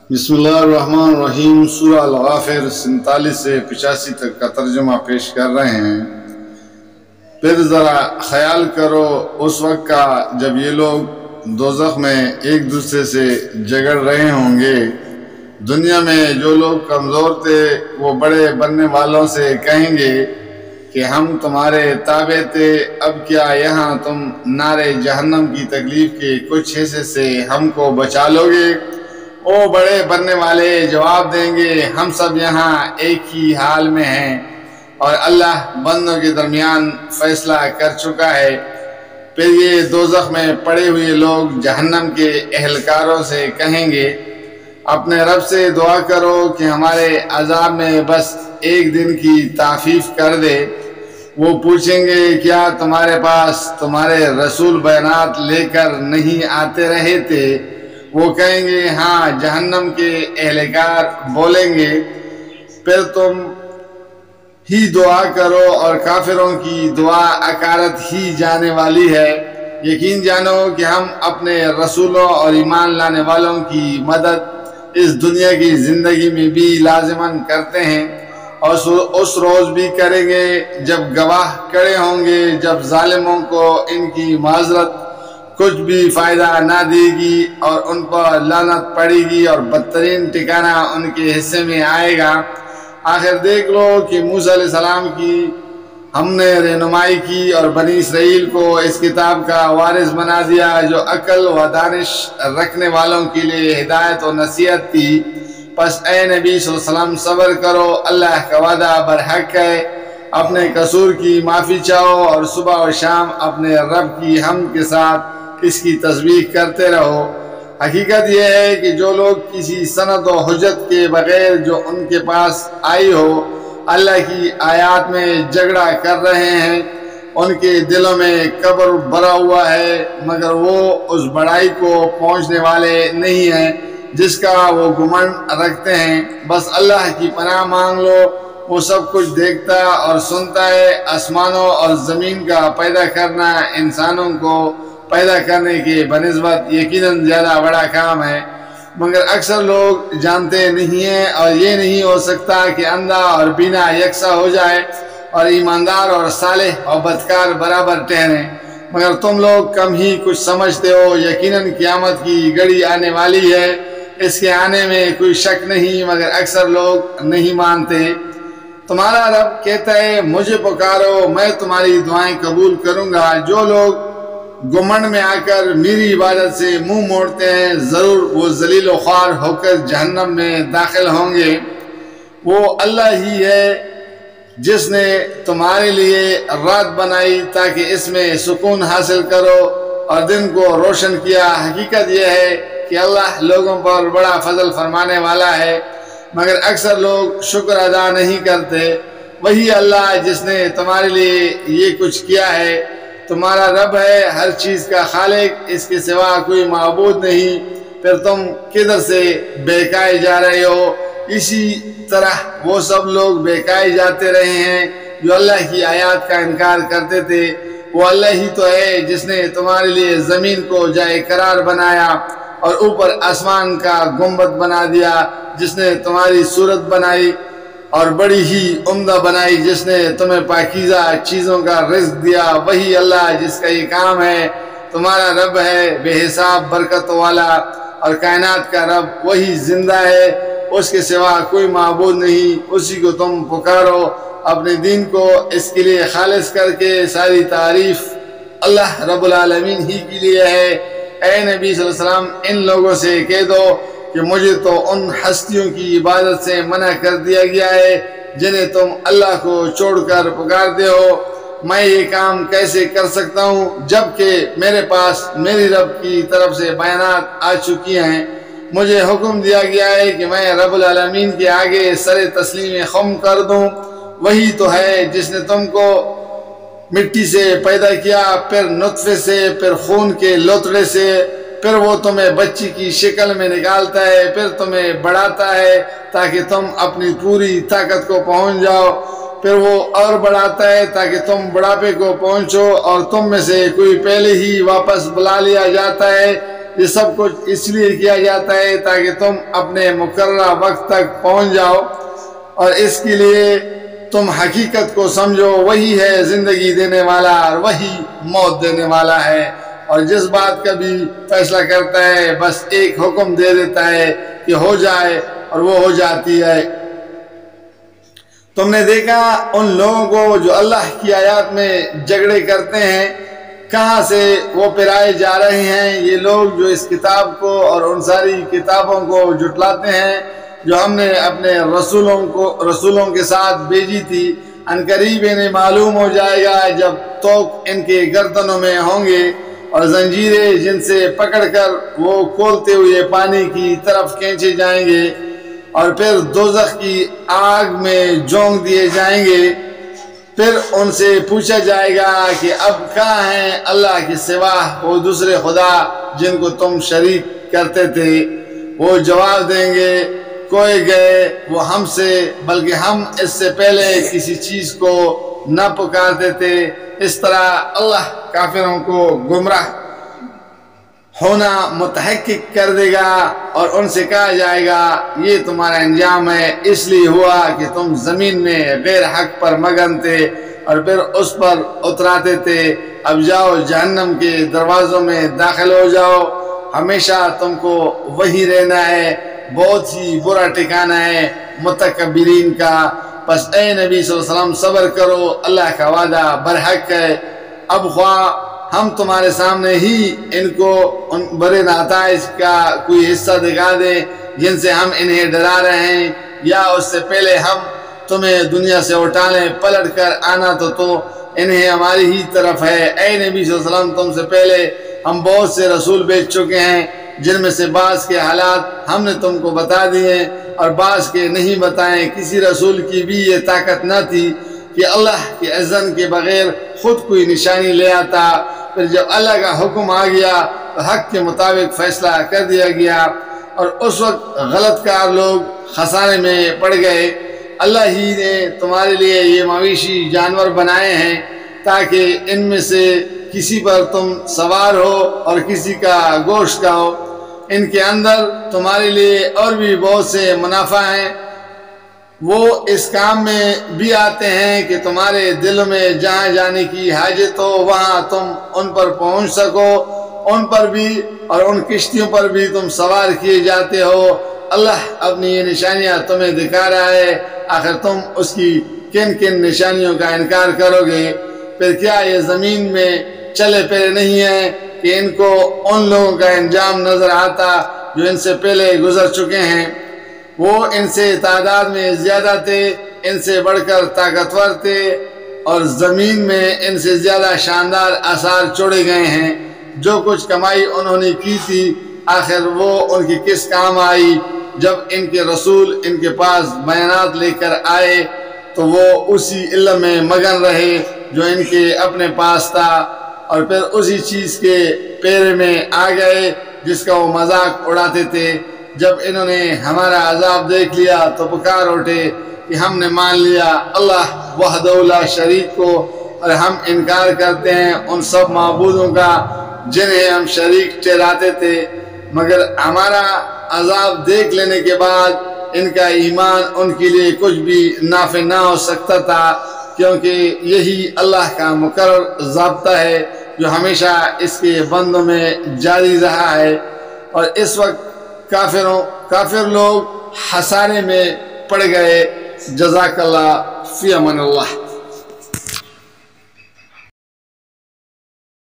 بسم اللہ الرحمن الرحیم۔ سورہ الغافر 47 سے 85 تک کا ترجمہ پیش کر رہے ہیں۔ پھر ذرا خیال کرو اس وقت کا جب یہ لوگ دوزخ میں ایک دوسرے سے جھگڑ رہے ہوں گے۔ دنیا میں جو لوگ کمزور تھے وہ بڑے بننے والوں سے کہیں گے کہ ہم تمہارے تابع تھے، اب کیا یہاں تم نار جہنم کی تکلیف کے کچھ حصے سے ہم کو بچا لو گے؟ وہ بڑے بننے والے جواب دیں گے ہم سب یہاں ایک ہی حال میں ہیں اور اللہ بندوں کے درمیان فیصلہ کر چکا ہے۔ پھر یہ دوزخ میں پڑے ہوئے لوگ جہنم کے اہلکاروں سے کہیں گے اپنے رب سے دعا کرو کہ ہمارے عذاب میں بس ایک دن کی تخفیف کر دے۔ وہ پوچھیں گے کیا تمہارے پاس تمہارے رسول بیانات لے کر نہیں آتے رہے تھے؟ وہ کہیں گے ہاں۔ جہنم کے اہلکار بولیں گے پھر تم ہی دعا کرو اور کافروں کی دعا اکارت ہی جانے والی ہے۔ یقین جانو کہ ہم اپنے رسولوں اور ایمان لانے والوں کی مدد اس دنیا کی زندگی میں بھی لازماً کرتے ہیں اور اس روز بھی کریں گے جب گواہ کھڑے ہوں گے، جب ظالموں کو ان کی معذرت کچھ بھی فائدہ نہ دے گی اور ان پر لعنت پڑے گی اور بدترین ٹھکانہ ان کے حصے میں آئے گا۔ آخر دیکھ لو کہ موسیٰ علیہ السلام کی ہم نے رہنمائی کی اور بنی اسرائیل کو اس کتاب کا وارث بنا دیا جو عقل و دانش رکھنے والوں کے لیے ہدایت و نصیحت تھی۔ پس اے نبی صلی اللہ علیہ وسلم صبر کرو، اللہ کا وعدہ برحق ہے۔ اپنے قصور کی معافی چاہو اور صبح و شام اپنے رب کی حمد کے ساتھ اس کی تسبیح کرتے رہو۔ حقیقت یہ ہے کہ جو لوگ کسی سند و حجت کے بغیر جو ان کے پاس آئی ہو اللہ کی آیات میں جھگڑا کر رہے ہیں، ان کے دلوں میں کبر بھرا ہوا ہے مگر وہ اس بڑائی کو پہنچنے والے نہیں ہیں جس کا وہ گمنڈ رکھتے ہیں۔ بس اللہ کی پناہ مانگ لو، وہ سب کچھ دیکھتا اور سنتا ہے۔ آسمانوں اور زمین کا پیدا کرنا انسانوں کو پیدا کرنے کے بنسبت یقیناً زیادہ بڑا کام ہے، مگر اکثر لوگ جانتے نہیں ہیں۔ اور یہ نہیں ہو سکتا کہ اندھا اور بینا یکساں ہو جائے اور ایماندار اور صالح اور بدکار برابر ٹھہریں، مگر تم لوگ کم ہی کچھ سمجھتے ہو۔ یقیناً قیامت کی گھڑی آنے والی ہے، اس کے آنے میں کوئی شک نہیں، مگر اکثر لوگ نہیں مانتے۔ تمہارا رب کہتا ہے مجھے پکارو، میں تمہاری دعائیں قبول کروں گا۔ جو لوگ گمنڈ میں آ کر میری عبادت سے منہ موڑتے ہیں ضرور وہ ذلیل و خوار ہو کر جہنم میں داخل ہوں گے۔ وہ اللہ ہی ہے جس نے تمہارے لیے رات بنائی تاکہ اس میں سکون حاصل کرو اور دن کو روشن کیا۔ حقیقت یہ ہے کہ اللہ لوگوں پر بڑا فضل فرمانے والا ہے، مگر اکثر لوگ شکر ادا نہیں کرتے۔ وہی اللہ جس نے تمہارے لیے یہ کچھ کیا ہے، تمہارا رب ہے، ہر چیز کا خالق، اس کے سوا کوئی معبود نہیں۔ پھر تم کدھر سے بہکائے جا رہے ہو؟ اسی طرح وہ سب لوگ بہکائے جاتے رہے ہیں جو اللہ کی آیات کا انکار کرتے تھے۔ وہ اللہ ہی تو ہے جس نے تمہارے لیے زمین کو جائے قرار بنایا اور اوپر آسمان کا گنبد بنا دیا، جس نے تمہاری صورت بنائی اور بڑی ہی عمدہ بنائی، جس نے تمہیں پاکیزہ چیزوں کا رزق دیا۔ وہی اللہ جس کا یہ کام ہے، تمہارا رب ہے بے حساب برکت والا، اور کائنات کا رب وہی زندہ ہے، اس کے سوا کوئی معبود نہیں۔ اسی کو تم پکارو، اپنے دین کو اس کے لیے خالص کر کے۔ ساری تعریف اللہ رب العالمین ہی کے لیے ہے۔ اے نبی صلی اللہ علیہ وسلم ان لوگوں سے کہہ دو کہ مجھے تو ان ہستیوں کی عبادت سے منع کر دیا گیا ہے جنہیں تم اللہ کو چھوڑ کر پکارتے ہو۔ میں یہ کام کیسے کر سکتا ہوں جبکہ میرے پاس میری رب کی طرف سے بیانات آ چکی ہیں؟ مجھے حکم دیا گیا ہے کہ میں رب العالمین کے آگے سر تسلیم خم کر دوں۔ وہی تو ہے جس نے تم کو مٹی سے پیدا کیا، پھر نطفے سے، پھر خون کے لوتڑے سے، پھر وہ تمہیں بچی کی شکل میں نکالتا ہے، پھر تمہیں بڑھاتا ہے تاکہ تم اپنی پوری طاقت کو پہنچ جاؤ، پھر وہ اور بڑھاتا ہے تاکہ تم بڑھاپے کو پہنچو، اور تم میں سے کوئی پہلے ہی واپس بلا لیا جاتا ہے یہ سب کچھ اس لیے کیا جاتا ہے تاکہ تم اپنے مقررہ وقت تک پہنچ جاؤ، اور اس کے لیے تم حقیقت کو سمجھو وہی ہے زندگی دینے والا اور وہی موت دینے والا ہے، اور جس بات کا بھی فیصلہ کرتا ہے بس ایک حکم دے دیتا ہے کہ ہو جائے اور وہ ہو جاتی ہے۔ تم نے دیکھا ان لوگوں کو جو اللہ کی آیات میں جھگڑے کرتے ہیں، کہاں سے وہ پھرائے جا رہے ہیں۔ یہ لوگ جو اس کتاب کو اور ان ساری کتابوں کو جھٹلاتے ہیں جو ہم نے اپنے رسولوں کے ساتھ بھیجی تھی، عنقریب انہیں معلوم ہو جائے گا جب توق ان کے گردنوں میں ہوں گے اور زنجیریں جن سے پکڑ کر وہ کھولتے ہوئے پانی کی طرف کھینچے جائیں گے، اور پھر دوزخ کی آگ میں جھونک دیے جائیں گے۔ پھر ان سے پوچھا جائے گا کہ اب کہاں ہیں اللہ کے سوا وہ دوسرے خدا جن کو تم شریک کرتے تھے؟ وہ جواب دیں گے، کوئی گئے وہ ہم سے، بلکہ ہم اس سے پہلے کسی چیز کو نہ پکارتے تھے۔ اس طرح اللہ کافروں کو گمراہ ہونا متحقق کر دے گا، اور ان سے کہا جائے گا یہ تمہارا انجام ہے، اس لیے ہوا کہ تم زمین میں غیر حق پر مگن تھے اور پھر اس پر اتراتے تھے۔ اب جاؤ جہنم کے دروازوں میں داخل ہو جاؤ، ہمیشہ تم کو وہی رہنا ہے، بہت ہی برا ٹھکانہ ہے متکبرین کا۔ بس اے نبی صلی اللہ علیہ وسلم صبر کرو، اللہ کا وعدہ برحق ہے۔ اب خواہ ہم تمہارے سامنے ہی ان کو ان بڑے نتائج کا کوئی حصہ دکھا دیں جن سے ہم انہیں ڈرا رہے ہیں، یا اس سے پہلے ہم تمہیں دنیا سے اٹھا لیں، پلٹ کر آنا تو انہیں ہماری ہی طرف ہے۔ اے نبی صلی اللہ علیہ وسلم تم سے پہلے ہم بہت سے رسول بھیج چکے ہیں، جن میں سے بعض کے حالات ہم نے تم کو بتا دیے اور بعض کے نہیں بتائیں۔ کسی رسول کی بھی یہ طاقت نہ تھی کہ اللہ کے اذن کے بغیر خود کوئی نشانی لے آتا۔ پھر جب اللہ کا حکم آ گیا تو حق کے مطابق فیصلہ کر دیا گیا، اور اس وقت غلط کار لوگ خسارے میں پڑ گئے۔ اللہ ہی نے تمہارے لیے یہ مویشی جانور بنائے ہیں تاکہ ان میں سے کسی پر تم سوار ہو اور کسی کا گوشت کھاؤ۔ ان کے اندر تمہارے لیے اور بھی بہت سے منافع ہیں، وہ اس کام میں بھی آتے ہیں کہ تمہارے دل میں جہاں جانے کی حاجت ہو وہاں تم ان پر پہنچ سکو، ان پر بھی اور ان کشتیوں پر بھی تم سوار کیے جاتے ہو۔ اللہ اپنی یہ نشانیاں تمہیں دکھا رہا ہے، آخر تم اس کی کن کن نشانیوں کا انکار کرو گے؟ پھر کیا یہ زمین میں چلے پھرے نہیں ہیں کہ ان کو ان لوگوں کا انجام نظر آتا جو ان سے پہلے گزر چکے ہیں؟ وہ ان سے تعداد میں زیادہ تھے، ان سے بڑھ کر طاقتور تھے، اور زمین میں ان سے زیادہ شاندار آثار چھوڑے گئے ہیں۔ جو کچھ کمائی انہوں نے کی تھی آخر وہ ان کی کس کام آئی؟ جب ان کے رسول ان کے پاس بیانات لے کر آئے تو وہ اسی علم میں مگن رہے جو ان کے اپنے پاس تھا، اور پھر اسی چیز کے پیرے میں آ گئے جس کا وہ مذاق اڑاتے تھے۔ جب انہوں نے ہمارا عذاب دیکھ لیا تو پکار اٹھے کہ ہم نے مان لیا اللہ وحدہ لا شریک کو، اور ہم انکار کرتے ہیں ان سب معبودوں کا جنہیں ہم شریک ٹھہراتے تھے۔ مگر ہمارا عذاب دیکھ لینے کے بعد ان کا ایمان ان کے لیے کچھ بھی نافع نہ ہو سکتا تھا، کیونکہ یہی اللہ کا مقرر ضابطہ ہے جو ہمیشہ اس کے بندوں میں جاری رہا ہے۔ اور اس وقت کافر لوگ خسارے میں پڑ گئے۔ جزاک اللہ، فی امان اللہ۔